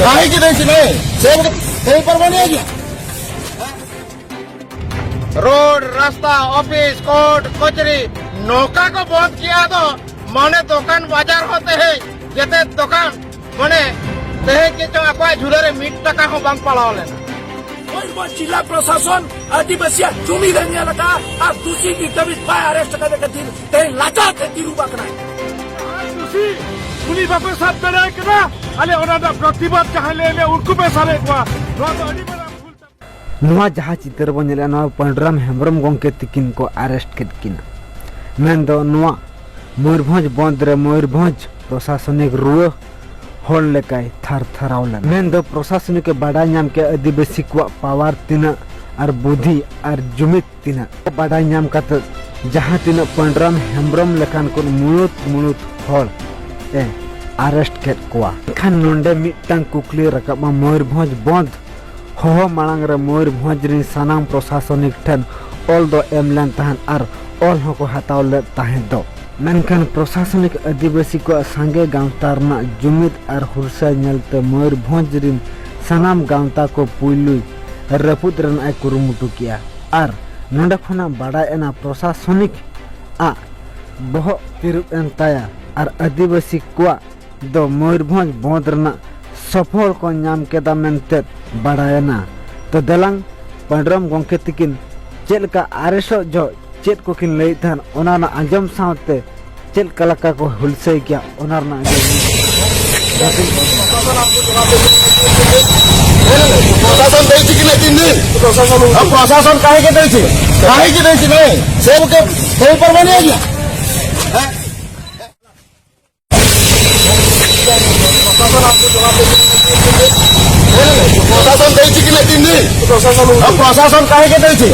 काहे की नहीं सुने सेब कहीं पर बने गया रोड रास्ता ऑफिस कोर्ट कचहरी नौका को बंद किया तो माने दुकान बाजार होते हैं जैसे दुकान माने तेहे के जो अकवा झूले मीट टका हो बांग पड़ाव लेना जिला प्रशासन आदिवासी जमी रहने लगा और दूसरी की तभी अरेस्ट करने का दिन तेरे लाचार थे तीरू बकरा दूसरी पुलिस बापे साथ में रहे कना अले ओना प्रतिबाद जहां ले उनको पैसा ले को नवा जहां चित्र बनेला नवा पंडराम हेम्ब्रम गोंके तिकिन को अरेस्ट केदकिना मेन दो नवा मयूरभंज बंद रे मयूरभंज प्रशासनिक रुआ होल लेकाय थार थारावला मेन दो प्रशासनिक के बाडा नाम के आदिवासी को पावर तिना और बुद्धि और जुमित तिना बाडा नाम कात जहां तिना पंडराम हेम्ब्रम लेखान को मुणुत होल ए अरेस्ट केद कोआ खान नोंडे मिटटांग कुकली रकाब मयूरभंज बंद हो मांग रे मयूरभंज रे सानाम प्रशासनिक ठन ऑल दो एमलन तहन और ऑल हो को हटाव ले तहन दो मेनखान प्रशासनिक आदिवासी को संगे गांवतारना जुमित और हुरसा नलते मयूरभंज रे सानाम गांवता को पुइलु रपुत रन आय कुरुमुटु किया और नोंडे खना बाडा एना प्रशासनिक आ बहो तिरुप एंताया और आदिवासी को दो मयूरभंज बंद रना सफल को नाम केदा मेनते बाडायना तो दलांग पंडराम गोंके तिकिन चेल का आरेसो जो चेत को किन लई थान ओनाना आंजम सावते चेल कलाका को हुलसे किया ओनारना प्रशासन दे थी कि नहीं तीन दिन प्रशासन काहे के दे थी नहीं सेब के कहीं पर बने गया प्रशासन दे थी कि नहीं तीन दिन प्रशासन काहे के दे थी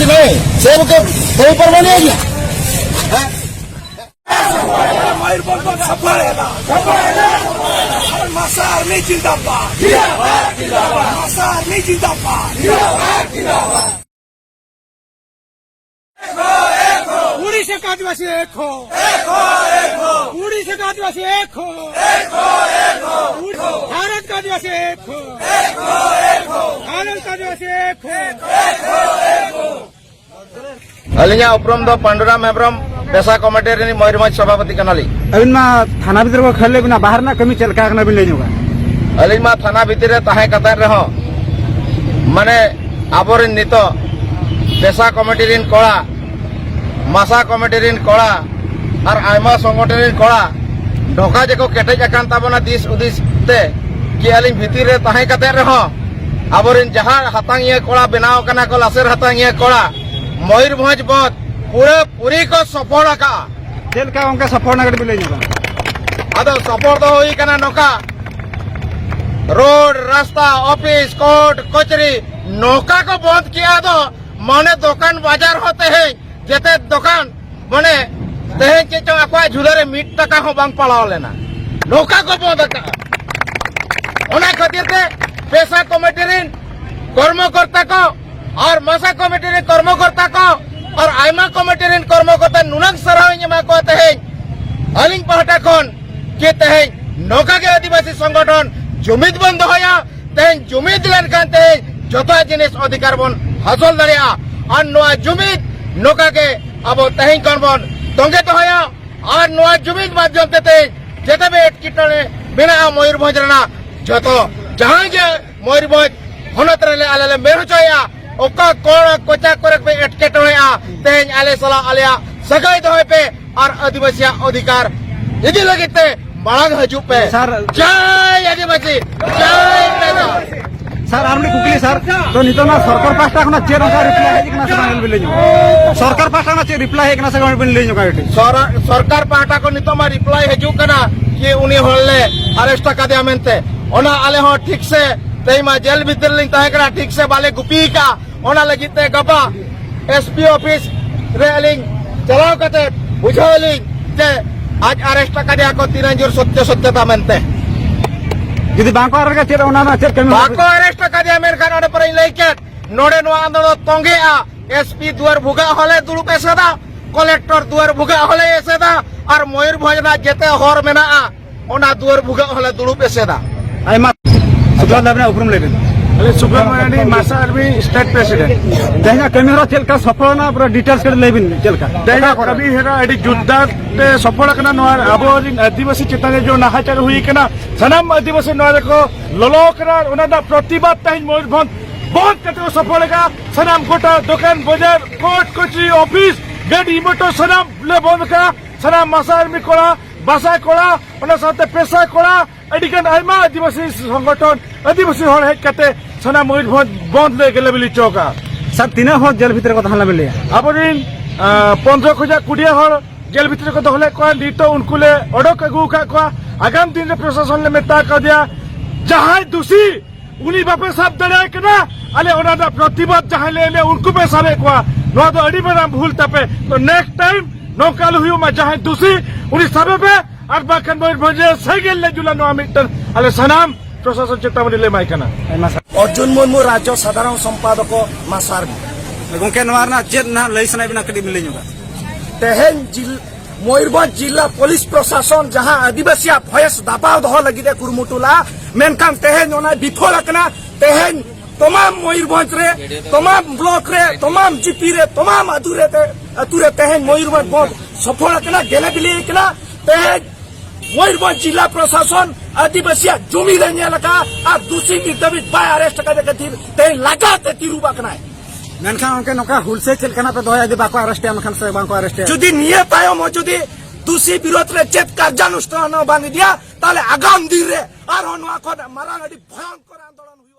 नहीं सेब के कहीं पर बने गया मसार नहीं जिंदाबाद मसार नहीं जिंदाबाद उड़ीसा का आदिवासी एक हो उड़ीसा का आदिवासी एक हो भारत का आदिवासी एक हो भारत का आदिवासी एक हो अलिया उपरम दो पंडराम हेम्ब्रम पेशा कमिटी रे मयूरभंज सभापति कनाली अबिन मा थाना भीतर को खेले बिना बाहर ना कमी चल का ना बिन लेजुगा अलिमा थाना भीतर ताहे कतार रहो माने आबोरिन नितो पेशा कमिटी रिन कोड़ा मासा कमिटी रिन कोड़ा और आयमा संगठन रिन कोड़ा ढोका जेको केटेज अकान ताबना दिस उदिस ते कि अलिन भीतर रे ताहे कतार रहो आबोरिन जहां हतांग ये कोड़ा बनाव कना को लासेर हतांग ये कोड़ा मयूरभंज बंद पूरी को सफल का जेल का उनका सफल नगर बिन लेजुगा अदो सफल तो होई कना नोका रोड रास्ता ऑफिस कोर्ट कचहरी नौका को बंद किया तो माने दुकान बाजार होते हैं जैसे दुकान माने तेहे के जो अकवा झूले मीट टका हो बांग पड़ाव लेना नौका को बंद का ओना खातिर ते पेशा कमिटी रिन कर्मकर्ता को और मसा कमिटी रिन कर्मकर्ता को और आयमा कमिटी रिन कर्मकर्ता नुनक सराहनीय मा को तेहे अलिंग पहटा खन के तेहे नौका के आदिवासी संगठन जुमिद बंद होया तेन जुमिद लेनखान तेन जोता जिनिस अधिकार बन हासिल दाड़िया और नोआ जुमिद नौका के अब तेन कन बन तंगे तो होया और नोआ जुमिद माध्यम ते तेन जेते बे एटकीटणे बिना मयूरभंज रना जोतो जहां जे मयूरभंज हनत रे आले मेरु चया ओका कोण कोचा करक पे एटकेटणे आ तेन आले सला आलिया सगाई दोय पे और आदिवासी अधिकार इदी लगिते बांग हजूप पे सर जय आदिवासी जय पेदा सर आमने कुकली सर तो नितो ना सरकार पास्टा खना चेर का रिप्लाई है किना सगाई बिन लेजु सरकार पास्टा ना चेर रिप्लाई है किना सगाई बिन लेजु का सरकार पास्टा को नितो मा रिप्लाई हजू कना कि उनी होले अरेस्ट का दिया मेनते ओना आले हो ठीक से तई मा जेल भीतर लिंग ताहे कना ठीक से बाले गुपी का ओना लगिते गपा एसपी ऑफिस रे लिंग चलाओ कते बुझालिंग जे आज अरेस्ट का दिया को तिरंजूर सत्यता मेनते यदि बांको अरेस्ट चेर ओना ना चेर कमी बांको अरेस्ट का दिया मेर खान ओडे पर लेके नोडे नो आंदोलन तंगे आ एसपी दुआर भुगा होले दुलु पेसेदा कलेक्टर दुआर भुगा होले एसेदा और मयूरभंज ना जेते हर मेना आ ओना दुआर भुगा होले दुलु पेसेदा आयमा सुब्रत लाबना उपरम लेबेन अले सुब्रमण्यम मासा आर्मी स्टेट प्रेसिडेंट देहा कमी हरा चलका सफल ना पूरा डिटेल्स कर लेबेन चलका देहा कभी हेरा एडी जुद्धार ते सफल कना नोर अब आदिवासी चेतन जो नाहाचार हुई कना सनम आदिवासी नोर को ललो कना उनादा प्रतिबाद तहिन मयूरभंज बहुत कते सफल का सनम गोटा दुकान बाजार कोर्ट कचरी ऑफिस गेट इमोटो सनम ले बंद का सनम मासा आर्मी कोला बासा कोला उना साथे पेशा कोला एडिकन आइमा आदिवासी संगठन आदिवासी हर हेड कते सनम मयूरभंज बंद ले गेले बिली चौका सर तीना हो जेल भीतर को थाला बेले आबरिन 15 खोजा 20 हर जेल भीतर को दहले को नीतो उनकुले अडक अगु का को आगाम दिन रे प्रशासन ले मेता कर दिया जहां दोषी उनी बापे सब दड़े कना अले ओनादा प्रतिबाद जहां ले उनको पे सारे को नो तो अडी बना भूल तपे तो नेक्स्ट टाइम नौकाल हुई मा जहां दोषी उनी सबे पे আর বাকান ময়ূরভঞ্জে সাইকেল লে জুলানো আমিটার আলে সানাম প্রশাসন চেতাবনী লে মাইকানা অর্জুন মুর্মু রাজ্য সাধারণ সম্পাদক মাসার गोंके नवारना चेत ना लई सनाय बिना कडी मिले जोगा तेहेन मयूरभंज जिला पुलिस प्रशासन जहां आदिवासी भयस दबाव दह लगी दे कुरमुटुला मेनकान तेहेन ओना विफल कना तेहेन तमाम मयूरभंज रे तमाम ब्लॉक रे तमाम जीपी रे तमाम अतुरे तेहेन मयूरभंज बहुत सफल कना गेले बिली कना तेहेन मयूरभंज जिला प्रशासन आदिवासी जमी रहने लगा और दूसरी निर्दबित बाय अरेस्ट करे खातिर तेहेन लगाते तिरुबा कना मेनखान उनके नोका हुलसे चल कना पे दोया दे बाको अरेस्ट मेनखान से बाको अरेस्ट যদি নিয়ে তায়ো মজুদি দোষী বিরোধে চেত কার্যানুষ্ঠান বান্ধি দিয়া তাহলে আগাম দিন রে আর হনওয়া মারাঙ্গি ভয়ঙ্কর আন্দোলন